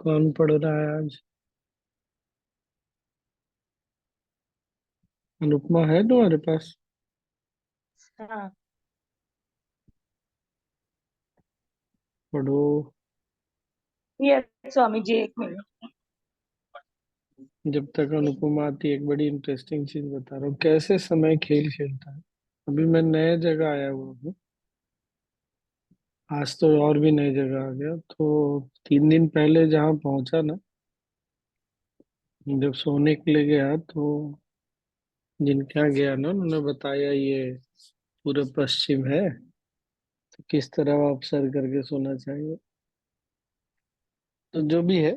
कौन पढ़ रहा है आज? अनुपमा है तुम्हारे पास? हाँ। पढ़ो। ये स्वामी जी, एक मिनट। जब तक अनुपमा आती है, एक बड़ी इंटरेस्टिंग चीज बता रहा हूँ कैसे समय खेल खेलता है। अभी मैं नए जगह आया हुआ हूँ। आज तो और भी नई जगह आ गया तो 3 दिन पहले जहाँ पहुंचा ना, जब सोने के लिए गया तो जिनके यहाँ गया ना, उन्होंने बताया ये पूरब पश्चिम है, तो किस तरह आप सर करके सोना चाहिए। तो जो भी है,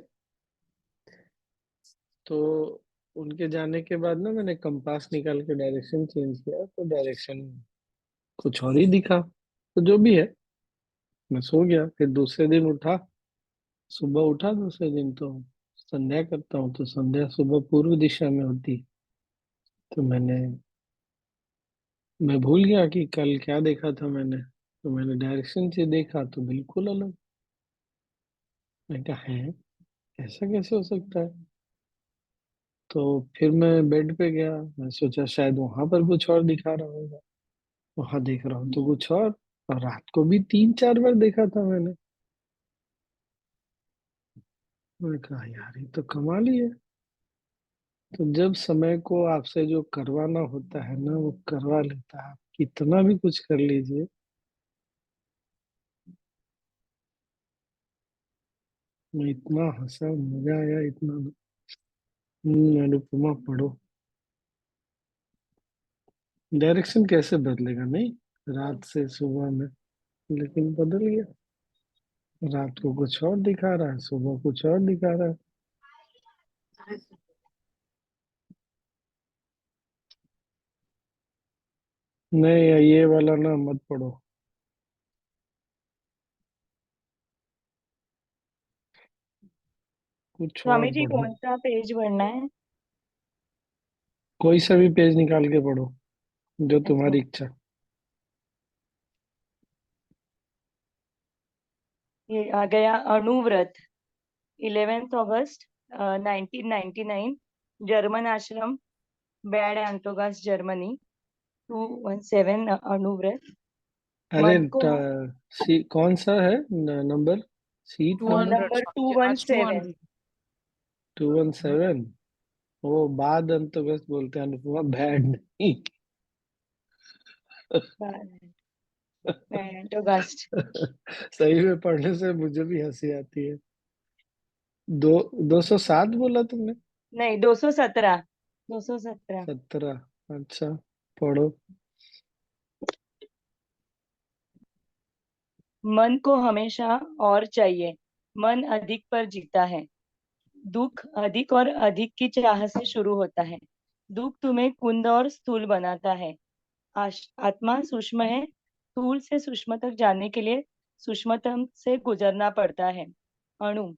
तो उनके जाने के बाद ना मैंने कंपास निकाल के डायरेक्शन चेंज किया तो डायरेक्शन कुछ और ही दिखा। तो जो भी है, मैं सो गया। फिर दूसरे दिन उठा, सुबह उठा दूसरे दिन तो संध्या करता हूँ, तो संध्या सुबह पूर्व दिशा में होती। तो मैं भूल गया कि कल क्या देखा था मैंने। तो मैंने डायरेक्शन से देखा तो बिल्कुल अलग। मैं कहा है, ऐसा कैसे हो सकता है? तो फिर मैं बेड पे गया, मैं सोचा शायद वहां पर कुछ और दिखा रहा होगा। वहां देख रहा हूँ तो कुछ और रात को भी 3-4 बार देखा था मैंने। मैं कहा यार, ये तो कमाल ही है। तो जब समय को आपसे जो करवाना होता है ना, वो करवा लेता है। आप कितना भी कुछ कर लीजिए। मैं इतना हंसा, मजा आया इतना। अनुपमा पढ़ो। डायरेक्शन कैसे बदलेगा? नहीं, रात से सुबह में, लेकिन बदल गया। रात को कुछ और दिखा रहा है, सुबह कुछ और दिखा रहा है। नहीं, ये वाला ना मत पढ़ो, कुछ और स्वामी जी, पढ़ो। कौन सा पेज पढ़ना है? कोई सा भी पेज निकाल के पढ़ो, जो अच्छा। तुम्हारी इच्छा। ये आ गया अणुव्रत। 11 अगस्त 1999। जर्मन आश्रम, बैड एंटोगास, जर्मनी। 217 अणुव्रत। अरे मन को कौन सा है नंबर? सीट टू नंबर? हंड्रेड नंबर टू स्वामी जी, वन आज टू सेवन हंड्रेड 217। वो बाद अंतोगस्त बोलते हैं अनुपमा, बैड नहीं। Bad Antogast. सही में पढ़ने से मुझे भी हंसी आती है। 207 बोला तुमने? नहीं, 217। 217। 17? अच्छा, पढ़ो। मन को हमेशा और चाहिए। मन अधिक पर जीता है। दुख अधिक और अधिक की चाह से शुरू होता है। दुख तुम्हें कुंद और स्थूल बनाता है। आत्मा सूक्ष्म है। स्थूल से सूक्ष्म तक जाने के लिए सूक्ष्मतम से गुजरना पड़ता है। अणु।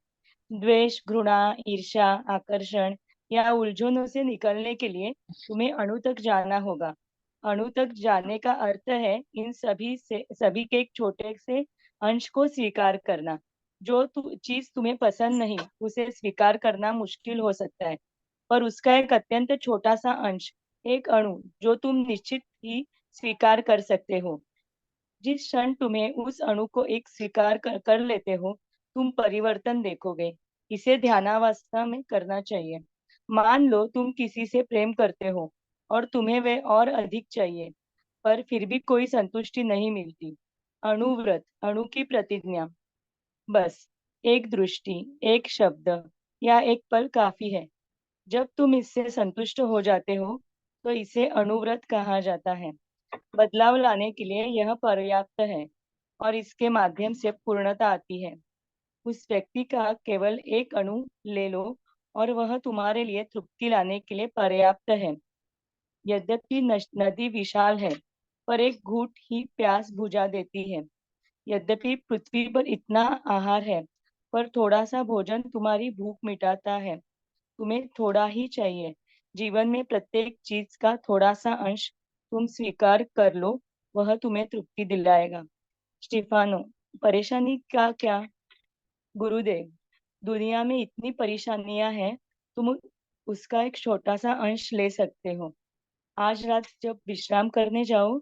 द्वेष, घृणा, ईर्ष्या, आकर्षण या उलझनों से निकलने के लिए तुम्हें अणु तक जाना होगा। अणु तक जाने का अर्थ है इन सभी के एक छोटे से अंश को स्वीकार करना। चीज तुम्हें पसंद नहीं, उसे स्वीकार करना मुश्किल हो सकता है, पर उसका एक अत्यंत छोटा सा अंश, एक अणु, जो तुम निश्चित ही स्वीकार कर सकते हो। जिस क्षण तुम्हें उस अणु को एक स्वीकार कर लेते हो, तुम परिवर्तन देखोगे। इसे ध्यानावस्था में करना चाहिए। मान लो तुम किसी से प्रेम करते हो और तुम्हें वह और अधिक चाहिए, पर फिर भी कोई संतुष्टि नहीं मिलती। अणुव्रत, अणु की प्रतिज्ञा। बस एक दृष्टि, एक शब्द या एक पल काफी है। जब तुम इससे संतुष्ट हो जाते हो, तो इसे अणुव्रत कहा जाता है। बदलाव लाने के लिए यह पर्याप्त है और इसके माध्यम से पूर्णता आती है। उस व्यक्ति का केवल एक अणु ले लो और वह तुम्हारे लिए तृप्ति लाने के लिए पर्याप्त है। यद्यपि नदी विशाल है, पर एक घूंट ही प्यास बुझा देती है। यद्यपि पृथ्वी पर इतना आहार है, पर थोड़ा सा भोजन तुम्हारी भूख मिटाता है। तुम्हें थोड़ा ही चाहिए। जीवन में प्रत्येक चीज का थोड़ा सा अंश तुम स्वीकार कर लो, वह तुम्हें तृप्ति दिलाएगा। स्टीफानो। परेशानी का क्या? गुरुदेव। दुनिया में इतनी परेशानियां हैं, तुम उसका एक छोटा सा अंश ले सकते हो। आज रात जब विश्राम करने जाओ,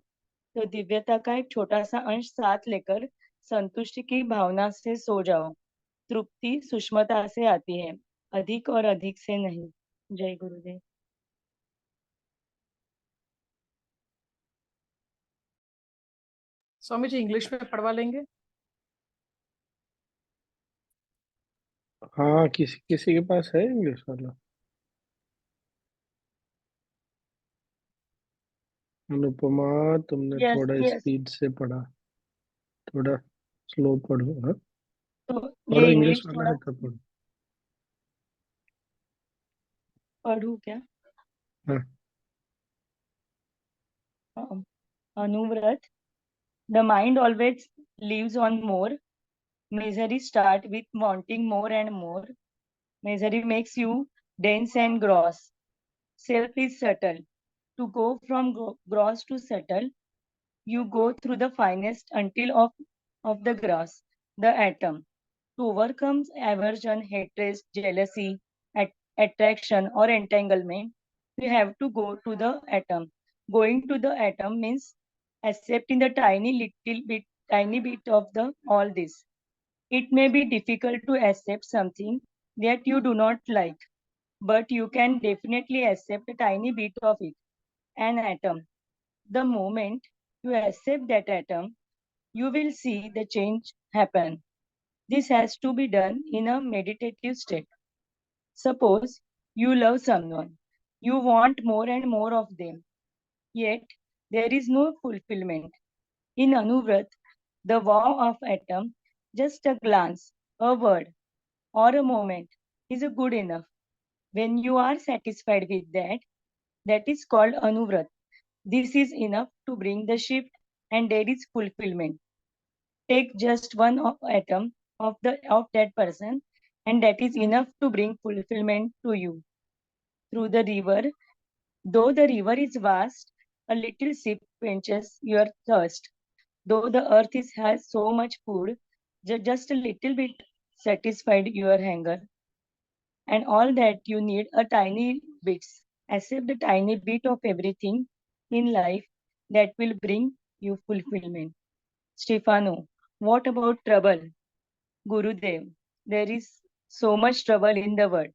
तो दिव्यता का एक छोटा सा अंश साथ लेकर संतुष्टि की भावना से सो जाओ। तृप्ति सूक्ष्मता से आती है, अधिक और अधिक से नहीं। जय गुरुदेव। स्वामी जी इंग्लिश में पढ़वा लेंगे? हाँ, किसी किसी के पास है इंग्लिश वाला? अनुपमा, तुमने यस थोड़ा यस। स्पीड से पढ़ा, थोड़ा स्लो पढ़ो। हाँ, तो पढ़ो, ये इंग्लिश इंग्लिश वाला थोड़ा है तो पढ़ो। पढ़ू क्या? हाँ। Anuvrat, the mind always lives on more. Misery start with wanting more and more. Misery makes you dense and gross. Self is subtle. To go from gross to subtle, you go through the finest until of the gross, the atom. To overcome aversion, hatred, jealousy, attraction, or entanglement, you have to go to the atom. Going to the atom means accepting the tiny bit of the all this. It may be difficult to accept something that you do not like, but you can definitely accept a tiny bit of it, an atom. The moment you accept that atom, you will see the change happen. This has to be done in a meditative state. Suppose you love someone. You want more and more of them. Yet there is no fulfillment. In Anuvrat, the wow of atom, just a glance, a word, or a moment is good enough. When you are satisfied with that, that is called Anuvrat. This is enough to bring the shift, and there is fulfillment. Take just one atom of that person, and that is enough to bring fulfillment to you. Through the river, though the river is vast, a little sip quenches your thirst. Though the earth has so much food, just a little bit satisfied your hunger. And all that you need a tiny bits. Accept the tiny bit of everything in life that will bring you fulfillment. Stefano, what about trouble? Gurudev, there is so much trouble in the world.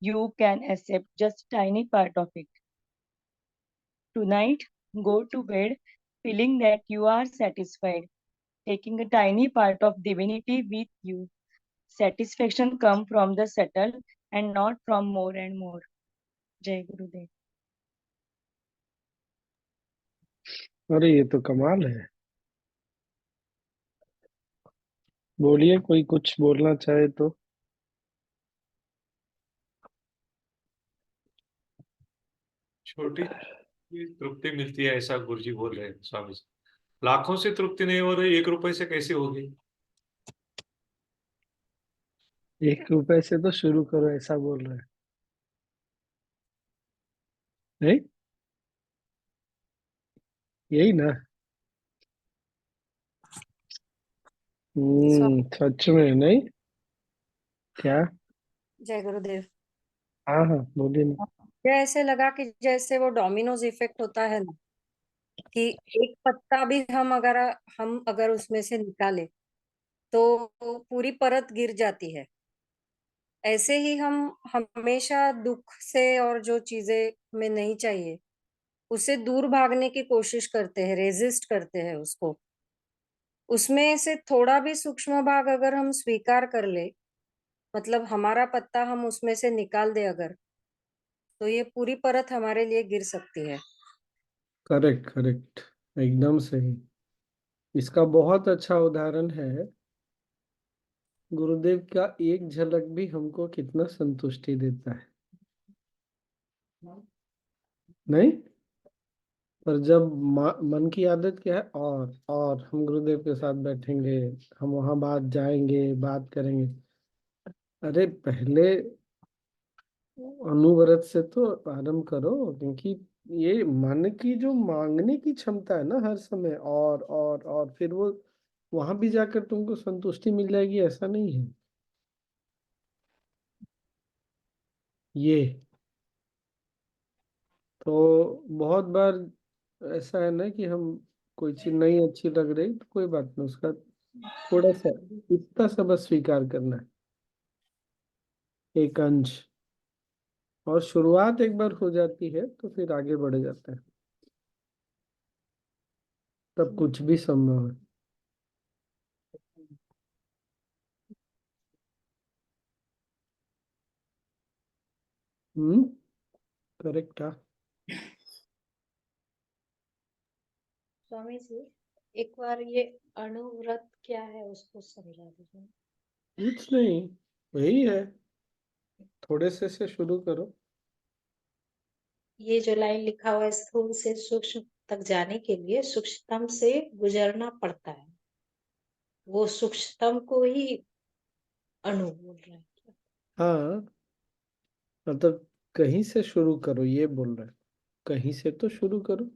You can accept just tiny part of it. Tonight, go to bed feeling that you are satisfied, taking a tiny part of divinity with you. Satisfaction comes from the subtle and not from more and more. Jai Gurudev. अरे ये तो कमाल है। बोलिए, कोई कुछ बोलना चाहे तो। छोटी सी तृप्ति मिलती है ऐसा गुरुजी बोल रहे हैं स्वामी जी। लाखों से तृप्ति नहीं हो रही, 1 रुपए से कैसे होगी? 1 रुपए से तो शुरू करो, ऐसा बोल रहे हैं। नहीं, यही ना? स्व- सच में नहीं? क्या? जय गुरुदेव। हाँ हाँ, बोलिए ना। मुझे ऐसे लगा कि जैसे वो डोमिनोज इफेक्ट होता है ना, कि एक पत्ता भी हम अगर उसमें से निकाले तो पूरी परत गिर जाती है। ऐसे ही हम हमेशा दुख से और जो चीजें हमें नहीं चाहिए उससे दूर भागने की कोशिश करते हैं, रेजिस्ट करते हैं उसको। उसमें से थोड़ा भी सूक्ष्म भाग अगर हम स्वीकार कर ले, मतलब हमारा पत्ता हम उसमें से निकाल दे अगर, तो ये पूरी परत हमारे लिए गिर सकती है। करेक्ट करेक्ट, एकदम सही। इसका बहुत अच्छा उदाहरण है, गुरुदेव का एक झलक भी हमको कितना संतुष्टि देता है। नहीं? पर जब मन की आदत क्या है, और हम गुरुदेव के साथ बैठेंगे, हम वहां बात जाएंगे, बात करेंगे। अरे पहले अणुव्रत से तो आरंभ करो, क्योंकि ये मन की जो मांगने की क्षमता है ना हर समय, और फिर वो वहां भी जाकर तुमको संतुष्टि मिल जाएगी, ऐसा नहीं है। ये तो बहुत बार ऐसा है ना कि हम कोई चीज नहीं अच्छी लग रही तो कोई बात नहीं, उसका थोड़ा सा इतना सा बस स्वीकार करना है, एक अंश। और शुरुआत एक बार हो जाती है तो फिर आगे बढ़ जाता है, तब कुछ भी संभव है। करेक्ट। स्वामी जी, एक बार ये अणुव्रत क्या है उसको समझा दीजिए। कुछ नहीं, वही है, थोड़े से शुरू करो। ये जो लाइन लिखा हुआ है, स्थूल से सूक्ष्म तक जाने के लिए सूक्ष्मतम से गुजरना पड़ता है, वो सूक्ष्मतम को ही अणु बोल रहा है क्या? हाँ, मतलब कहीं से शुरू करो ये बोल रहे हैं, कहीं से तो शुरू करो।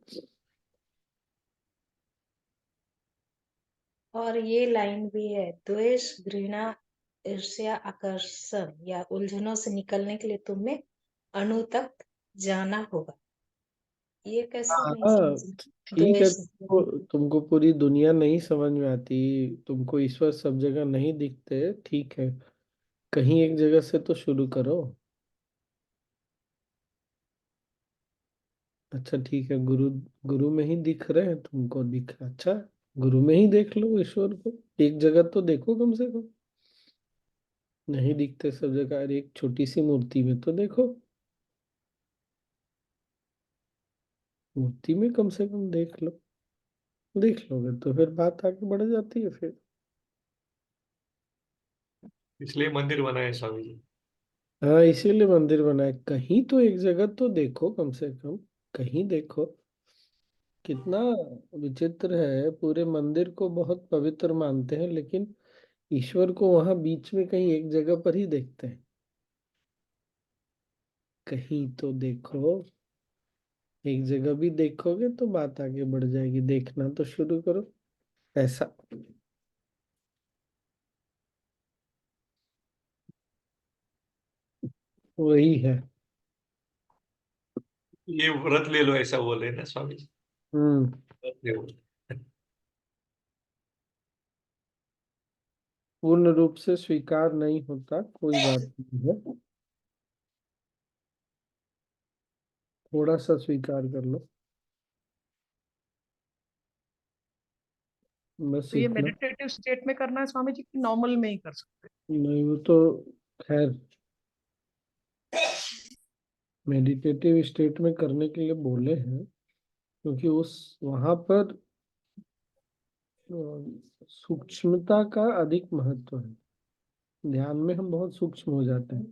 और ये लाइन भी है, द्वेष, घृणा, ईर्ष्या, आकर्षण या उलझनों से निकलने के लिए तुम्हें अणु तक जाना होगा। ये कैसे नहीं हाँ समझ? ठीक है, द्वेष। तुमको पूरी दुनिया नहीं समझ में आती, तुमको ईश्वर सब जगह नहीं दिखते, ठीक है, कहीं एक जगह से तो शुरू करो। अच्छा ठीक है, गुरु गुरु में ही दिख रहे हैं तुमको, दिख रहा, अच्छा, गुरु में ही देख लो ईश्वर को, एक जगह तो देखो कम से कम। नहीं दिखते सब जगह, अरे एक छोटी सी मूर्ति में तो देखो, मूर्ति में कम से कम देख लो, देख लोगे तो फिर बात आगे बढ़ जाती है फिर। इसलिए मंदिर बनाए स्वामी जी। हाँ इसीलिए मंदिर बनाए, कहीं तो एक जगह तो देखो कम से कम, कहीं देखो। कितना विचित्र है, पूरे मंदिर को बहुत पवित्र मानते हैं लेकिन ईश्वर को वहां बीच में कहीं एक जगह पर ही देखते हैं। कहीं तो देखो, एक जगह भी देखोगे तो बात आगे बढ़ जाएगी, देखना तो शुरू करो, ऐसा। वही है। ये व्रत ले लो ऐसा बोल रहे हैं ना स्वामी जी। हम्म। व्रत ले लो। पूर्ण रूप से स्वीकार नहीं होता, कोई बात नहीं है, थोड़ा सा स्वीकार कर लो, बस तो ये इतना। मेडिटेटिव स्टेट में करना है स्वामी जी की नॉर्मल में ही कर सकते नहीं वो तो खैर मेडिटेटिव स्टेट में करने के लिए बोले हैं, क्योंकि उस वहां पर सूक्ष्मता का अधिक महत्व है। ध्यान में हम बहुत सूक्ष्म हो जाते हैं,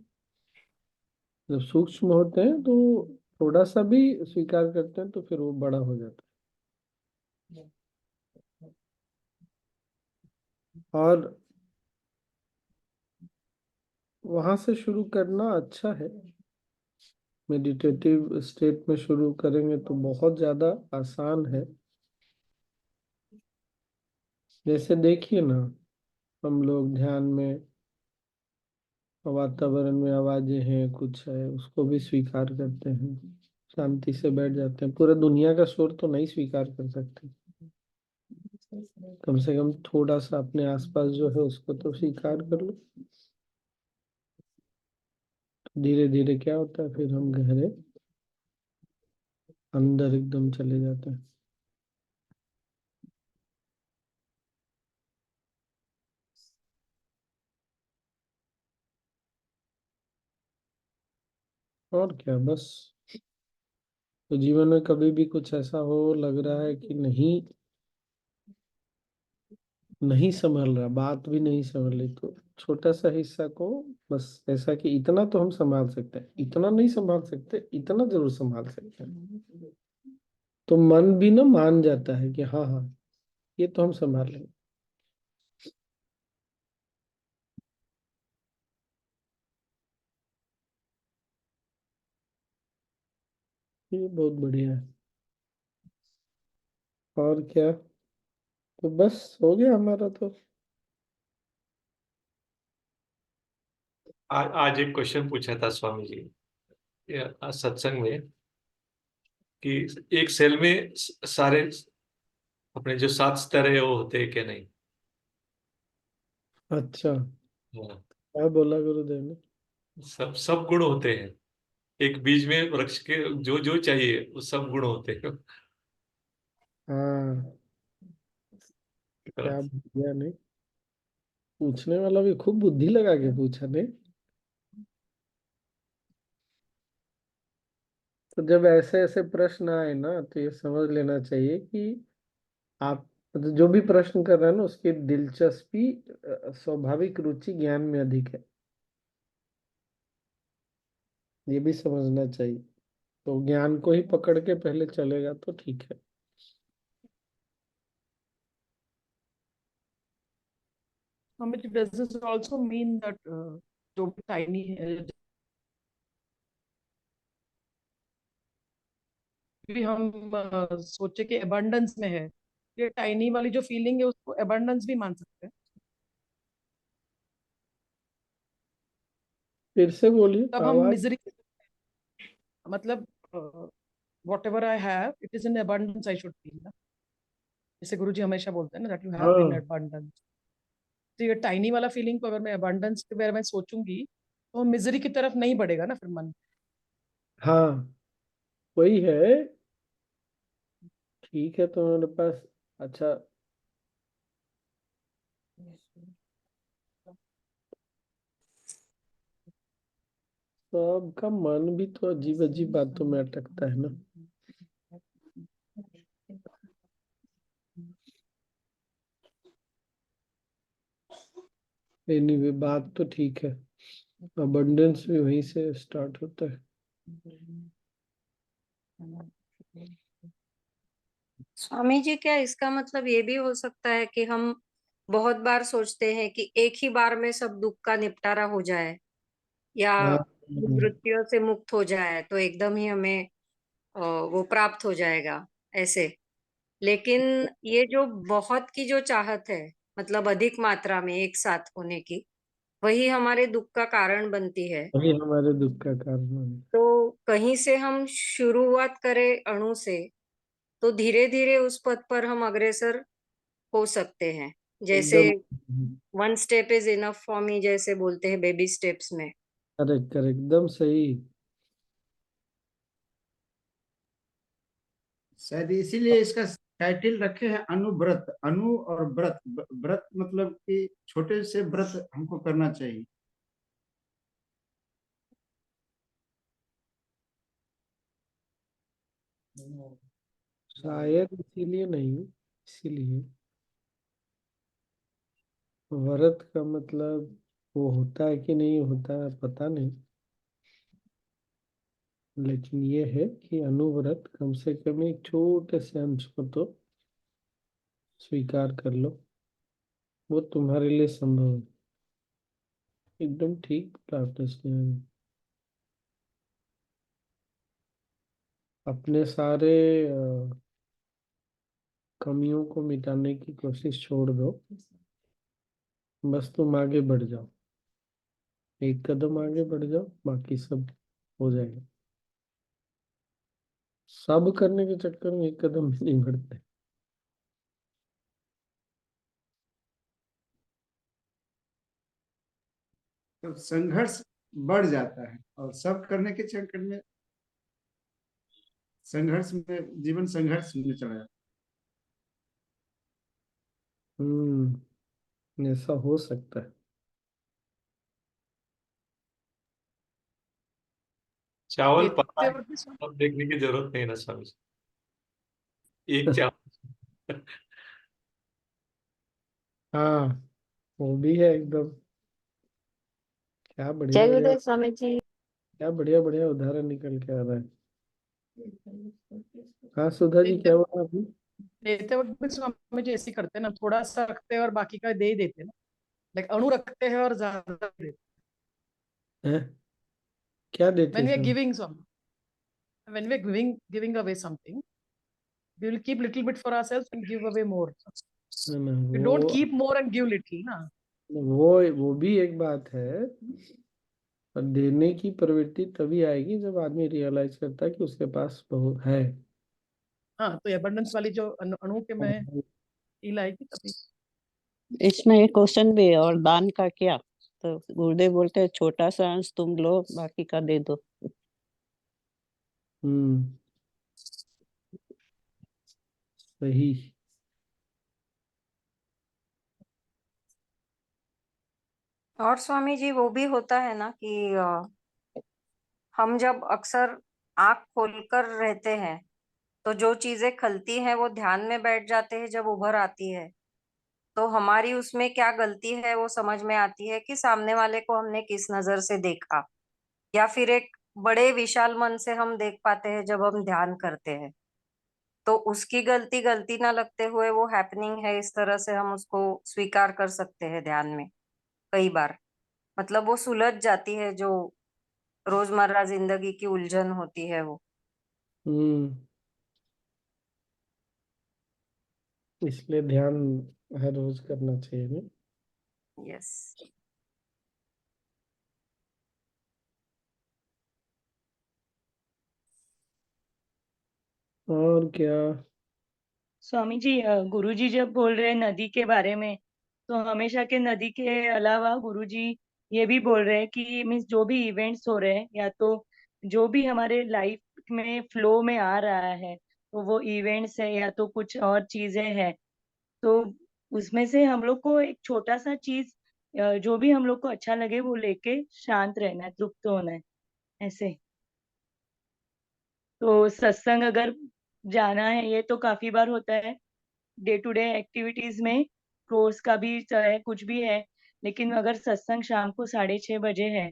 जब सूक्ष्म होते हैं तो थोड़ा सा भी स्वीकार करते हैं तो फिर वो बड़ा हो जाता है। और वहां से शुरू करना अच्छा है, मेडिटेटिव स्टेट में शुरू करेंगे तो बहुत ज्यादा आसान है। जैसे देखिए ना, हम लोग ध्यान में वातावरण में आवाजें हैं, कुछ है, उसको भी स्वीकार करते हैं, शांति से बैठ जाते हैं, पूरा दुनिया का शोर तो नहीं स्वीकार कर सकते, कम से कम थोड़ा सा अपने आसपास जो है उसको तो स्वीकार कर लो। धीरे धीरे क्या होता है, फिर हम गहरे अंदर एकदम चले जाते हैं। और क्या, बस। तो जीवन में कभी भी कुछ ऐसा हो लग रहा है कि नहीं, नहीं संभल रहा, बात भी नहीं संभल रही, तो छोटा सा हिस्सा को बस ऐसा कि इतना तो हम संभाल सकते हैं, इतना नहीं संभाल सकते, इतना जरूर संभाल सकते हैं, तो मन भी ना मान जाता है कि हाँ हाँ ये तो हम संभाल लेंगे। ये बहुत बढ़िया है। और क्या, तो बस हो गया हमारा तो। आज एक क्वेश्चन पूछा था स्वामी जी। या सत्संग में कि एक सेल में सारे अपने जो 7 स्तर है वो होते हैं क्या नहीं? अच्छा, हाँ, क्या बोला गुरुदेव ने? सब सब गुण होते हैं एक बीज में, वृक्ष के जो जो चाहिए वो सब गुण होते हैं। हाँ, क्या बढ़िया नहीं, पूछने वाला भी खूब बुद्धि लगा के पूछा नहीं। तो जब ऐसे ऐसे प्रश्न आए ना तो ये समझ लेना चाहिए कि आप मतलब जो भी प्रश्न कर रहे हैं ना उसकी दिलचस्पी स्वाभाविक रुचि ज्ञान में अधिक है, ये भी समझना चाहिए। तो ज्ञान को ही पकड़ के पहले चलेगा तो ठीक है। Swami ji, does this also mean that जो भी टाइनी है, भी हम सोचे कि abundance में है, ये टाइनी वाली जो फीलिंग है उसको abundance भी मान सकते हैं? फिर से बोलिए, तब हम आवाज। मिजरी, मतलब whatever I have, it is in abundance I should feel ना, जैसे गुरु जी हमेशा बोलते हैं ना, that you have in हाँ abundance। तो ये टाइनी वाला फीलिंग को अगर मैं abundance के बारे में सोचूंगी तो मिजरी की तरफ नहीं बढ़ेगा ना फिर मन। हाँ, वही है। ठीक है, तुम्हारे पास अच्छा सबका मन भी तो अजीब अजीब बातों में अटकता है ना। एनीवे, बात तो ठीक है, अबंडेंस भी वहीं से स्टार्ट होता है। स्वामी जी, क्या इसका मतलब ये भी हो सकता है कि हम बहुत बार सोचते हैं कि एक ही बार में सब दुख का निपटारा हो जाए, या हाँ, मृत्यु से मुक्त हो जाए तो एकदम ही हमें वो प्राप्त हो जाएगा ऐसे। लेकिन ये जो बहुत की जो चाहत है, मतलब अधिक मात्रा में एक साथ होने की, वही हमारे दुख का कारण बनती है। वही हमारे दुख का कारण है। तो कहीं से हम शुरुआत करें अणु से, तो धीरे धीरे उस पथ पर हम अग्रसर हो सकते हैं। जैसे एकदम 1 step is enough for me, जैसे बोलते हैं बेबी स्टेप्स में। करेक्ट करेक्ट, एकदम सही। शायद इसीलिए इसका टाइटल रखे हैं अनुव्रत। अनु और व्रत, व्रत मतलब कि छोटे से व्रत हमको करना चाहिए। शायद इसीलिए नहीं, इसीलिए व्रत का मतलब वो होता है कि नहीं होता है पता नहीं, लेकिन ये है कि अनुव्रत कम से कम एक छोटे से अंश को तो स्वीकार कर लो, वो तुम्हारे लिए संभव है। एकदम ठीक बोला आपने स्नेहा। अपने सारे कमियों को मिटाने की कोशिश छोड़ दो, बस तुम आगे बढ़ जाओ, एक कदम आगे बढ़ जाओ, बाकी सब हो जाएगा। सब करने के चक्कर में एक कदम भी नहीं बढ़ते। तो संघर्ष बढ़ जाता है, और सब करने के चक्कर में संघर्ष में जीवन संघर्ष में चला जाता ऐसा हो सकता है। चावल पका लेते है, वक्त भी स्वामी, अब देखने की जरूरत नहीं ना स्वामी जी। एक चावल। हाँ, वो भी है एकदम। क्या बढ़िया जय बढ़िया, गुरुदेव स्वामी जी। क्या बढ़िया बढ़िया उदाहरण निकल के आ रहा है। हाँ सुधा जी, लेते क्या बोला अभी? लेते वक्त भी स्वामी जी ऐसे ही करते हैं ना, थोड़ा सा रखते हैं और बाकी का दे ही देते हैं ना। लाइक अणु रखते हैं और ज्यादा दे देते हैं? क्या हैं। देते when we are सब? giving some, when we are giving away something, we will keep little bit for ourselves and give away more. ना ना, We don't keep more and give little ना। वो भी एक बात है, और देने की प्रवृत्ति तभी आएगी जब आदमी रियलाइज करता है कि उसके पास बहुत है। हाँ, तो एबंडेंस वाली जो अणु के में फील आएगी तभी। इसमें एक क्वेश्चन भी है, और दान का क्या? तो गुरुदेव बोलते हैं छोटा सा अंश तुम लो, बाकी का दे दो। सही। और स्वामी जी वो भी होता है ना कि हम जब अक्सर आंख खोलकर रहते हैं तो जो चीजें खलती हैं वो ध्यान में बैठ जाते हैं, जब उभर आती है तो हमारी उसमें क्या गलती है वो समझ में आती है कि सामने वाले को हमने किस नजर से देखा, या फिर एक बड़े विशाल मन से हम देख पाते हैं जब हम ध्यान करते हैं। तो उसकी गलती गलती ना लगते हुए वो हैपनिंग है, इस तरह से हम उसको स्वीकार कर सकते हैं ध्यान में। कई बार मतलब वो सुलझ जाती है, जो रोजमर्रा जिंदगी की उलझन होती है वो। हम्म इसलिए ध्यान हर रोज करना चाहिए ना। यस। और क्या? स्वामी जी, गुरुजी जब बोल रहे हैं नदी के बारे में, तो हमेशा के नदी के अलावा गुरुजी ये भी बोल रहे हैं कि मीन्स जो भी इवेंट्स हो रहे हैं, या तो जो भी हमारे लाइफ में फ्लो में आ रहा है, तो वो इवेंट्स है या तो कुछ और चीजें हैं, तो उसमें से हम लोग को एक छोटा सा चीज, जो भी हम लोग को अच्छा लगे वो लेके शांत रहना है, तृप्त होना है, ऐसे। तो सत्संग अगर जाना है, ये तो काफी बार होता है डे टू डे एक्टिविटीज में, कोर्स का भी चाहे कुछ भी है, लेकिन अगर सत्संग शाम को 6:30 बजे है,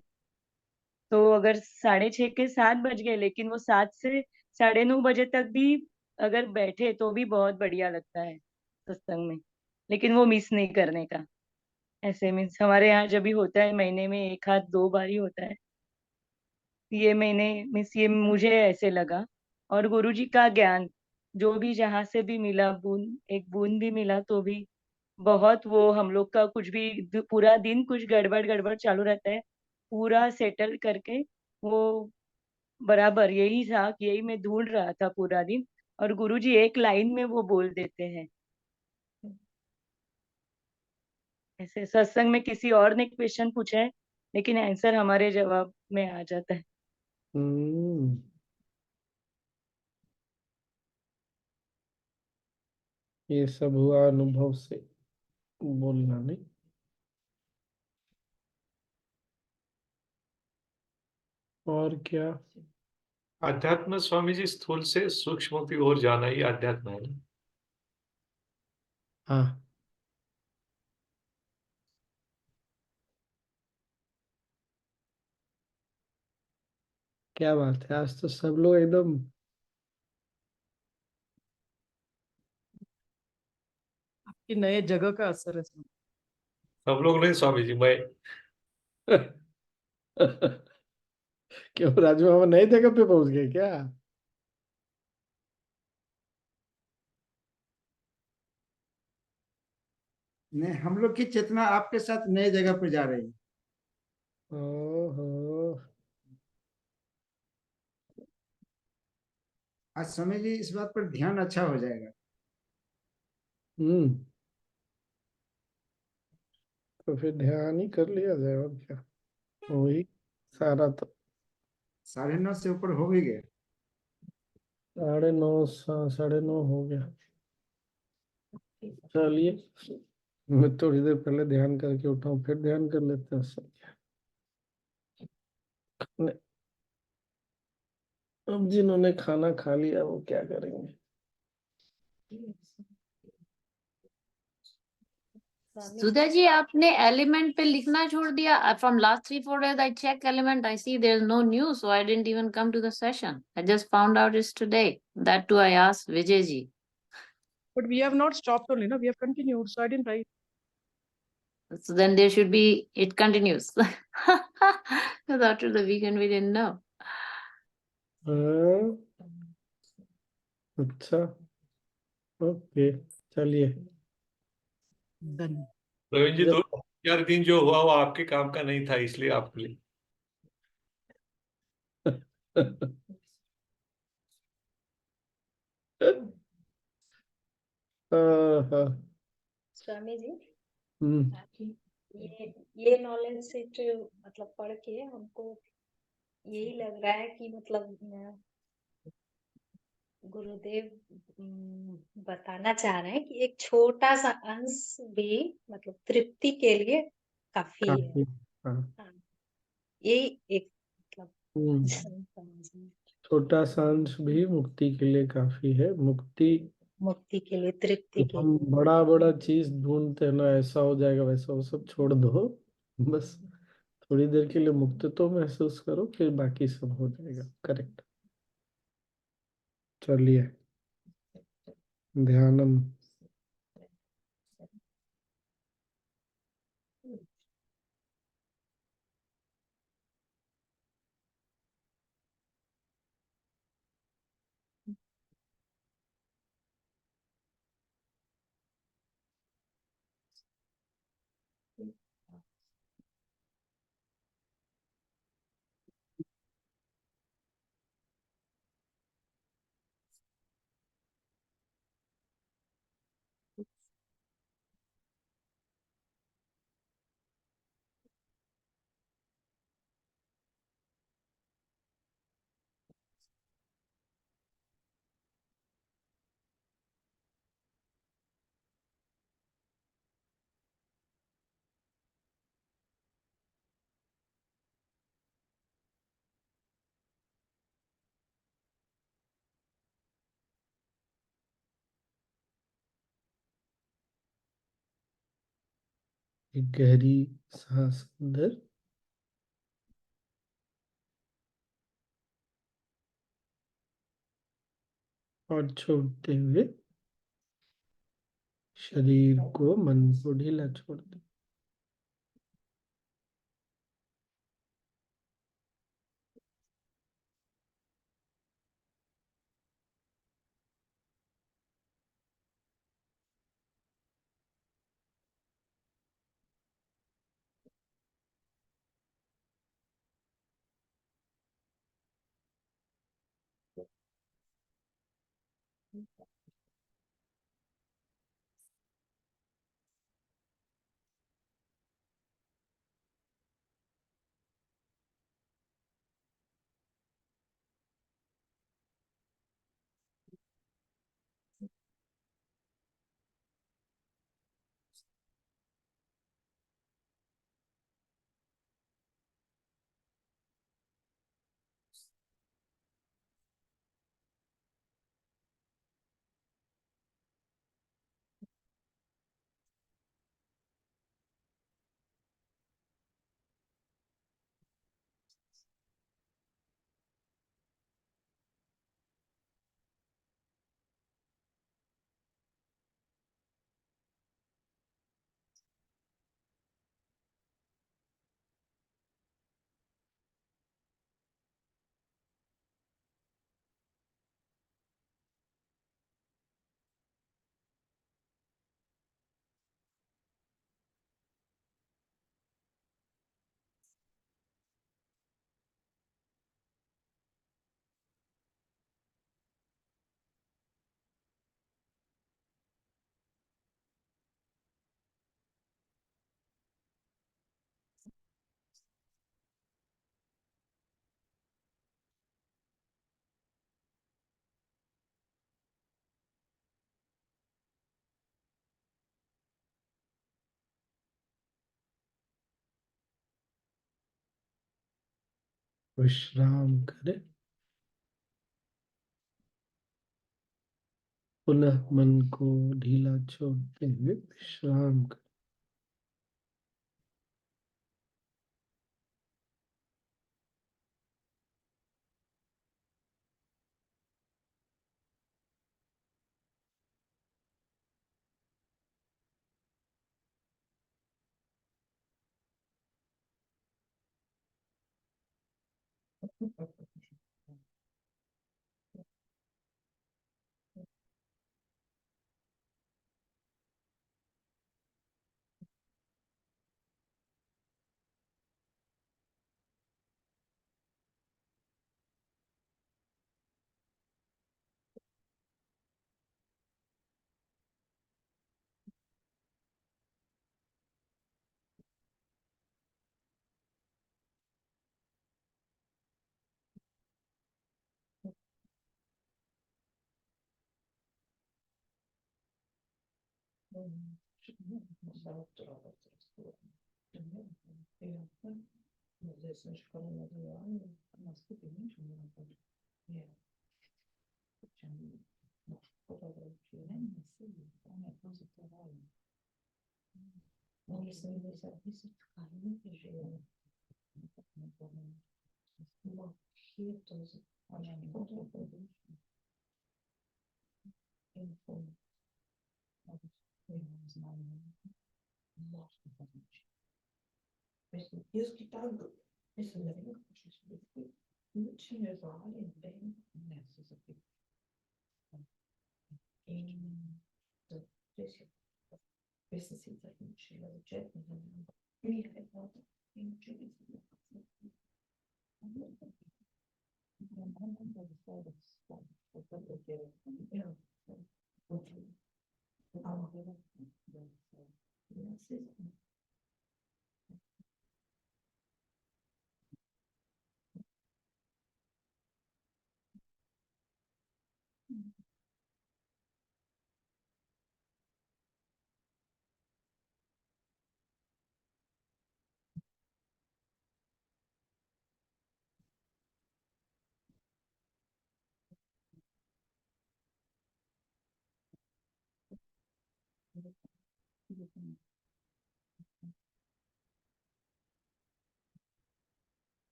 तो अगर 6:30 के 7 बज गए, लेकिन वो 7 से 9:30 बजे तक भी अगर बैठे तो भी बहुत बढ़िया लगता है सत्संग में, लेकिन वो मिस नहीं करने का। ऐसे मीन्स हमारे यहाँ जब भी होता है, महीने में एक आध दो बार ही होता है, ये महीने मीन्स ये मुझे ऐसे लगा। और गुरुजी का ज्ञान जो भी जहाँ से भी मिला, बूंद एक बूंद भी मिला तो भी बहुत, वो हम लोग का कुछ भी पूरा दिन कुछ गड़बड़ गड़बड़ चालू रहता है, पूरा सेटल करके वो बराबर यही था कि यही मैं ढूंढ रहा था पूरा दिन, और गुरुजी एक लाइन में वो बोल देते हैं। ऐसे सत्संग में किसी और ने क्वेश्चन पूछा है, लेकिन आंसर हमारे जवाब में आ जाता है। हम्म ये सब हुआ अनुभव से, बोलना नहीं। और क्या? अध्यात्म स्वामी जी, स्थूल से सूक्ष्म की ओर जाना ही अध्यात्म है ना? हाँ, क्या बात है, आज तो सब लोग एकदम आपकी नए जगह का असर है इसमें। सब लोग नहीं स्वामी जी, मैं। क्यों राजू, हम नई जगह पे पहुंच गए क्या? नहीं, हम लोग की चेतना आपके साथ नई जगह पर जा रही है। ओहो। आज स्वामी जी इस बात पर ध्यान अच्छा हो जाएगा। हम्म तो फिर ध्यान ही कर लिया जाए, और क्या। वही सारा तो 9:30 से ऊपर हो भी गया। 9:30, 9:30 हो गया। चलिए, मैं थोड़ी देर पहले ध्यान करके उठा हूँ, फिर ध्यान कर लेते हैं सब। ने- अब जिन्होंने खाना खा लिया वो क्या करेंगे? सुधा जी, आपने एलिमेंट पे लिखना छोड़ दिया? From last 3-4 days I check element, I see there's no news, so I didn't even come to the session. I just found out it's today. That too I asked Vijay ji. But we have not stopped only, no? We have continued, so I didn't write. So then there should be, it continues. Because after the weekend we didn't know. हाँ, अच्छा, okay, चलिए। Done. Praveen जी, जब 2-4 दिन जो हुआ वो आपके काम का नहीं था, इसलिए आपके लिए हाँ। स्वामी जी, हम्म। ये नॉलेज से जो मतलब पढ़ के हमको यही लग रहा है कि मतलब गुरुदेव बताना चाह रहे हैं कि एक छोटा सा अंश भी मतलब तृप्ति के लिए काफी है। काफी। हाँ। हाँ, ये एक मतलब हम्म। समझिए, छोटा सा अंश भी मुक्ति के लिए काफी है। मुक्ति, मुक्ति के लिए, तृप्ति के हम लिए। बड़ा बड़ा चीज ढूंढते हैं ना, ऐसा हो जाएगा वैसा, वो सब छोड़ दो। बस थोड़ी देर के लिए मुक्त तो महसूस करो, फिर बाकी सब हो जाएगा। करेक्ट। चलिए, ध्यानम। एक गहरी सांस अंदर और छोड़ते हुए शरीर को, मन को ढीला छोड़ दे। विश्राम करें। पुनः मन को ढीला छोड़ते हुए विश्राम करें।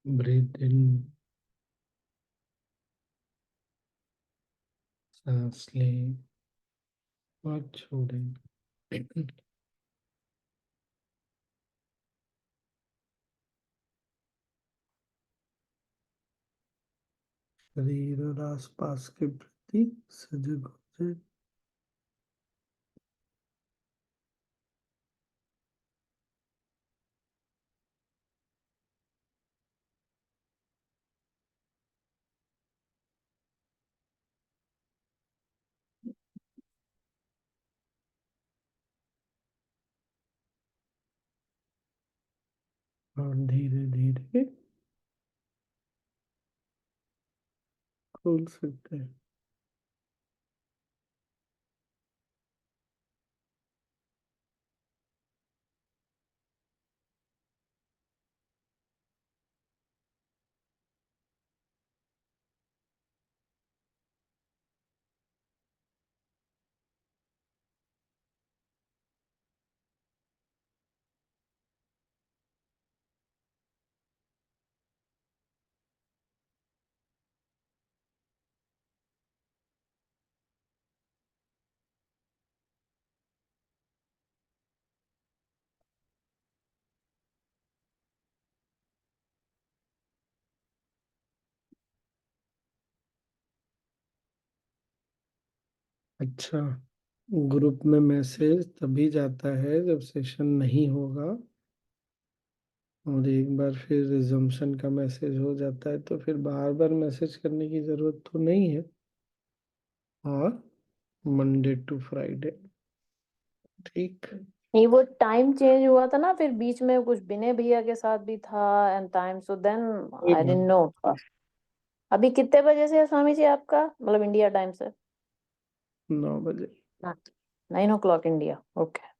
ब्रीथ इन, सांस लें और छोड़ें। शरीर और आसपास के प्रति सजग हो जाए। और धीरे धीरे खोल सकते हैं। अच्छा, ग्रुप में मैसेज तभी जाता है जब सेशन नहीं होगा, और एक बार फिर रिजम्पशन का मैसेज हो जाता है तो फिर बार बार मैसेज करने की जरूरत तो नहीं है। और मंडे टू फ्राइडे, ठीक। नहीं, वो टाइम चेंज हुआ था ना, फिर बीच में कुछ विनय भैया के साथ भी था and time, so then I didn't know. अभी कितने बजे से है स्वामी जी आपका, मतलब इंडिया टाइम से? 9 बजे। 9 o'clock इंडिया, ओके।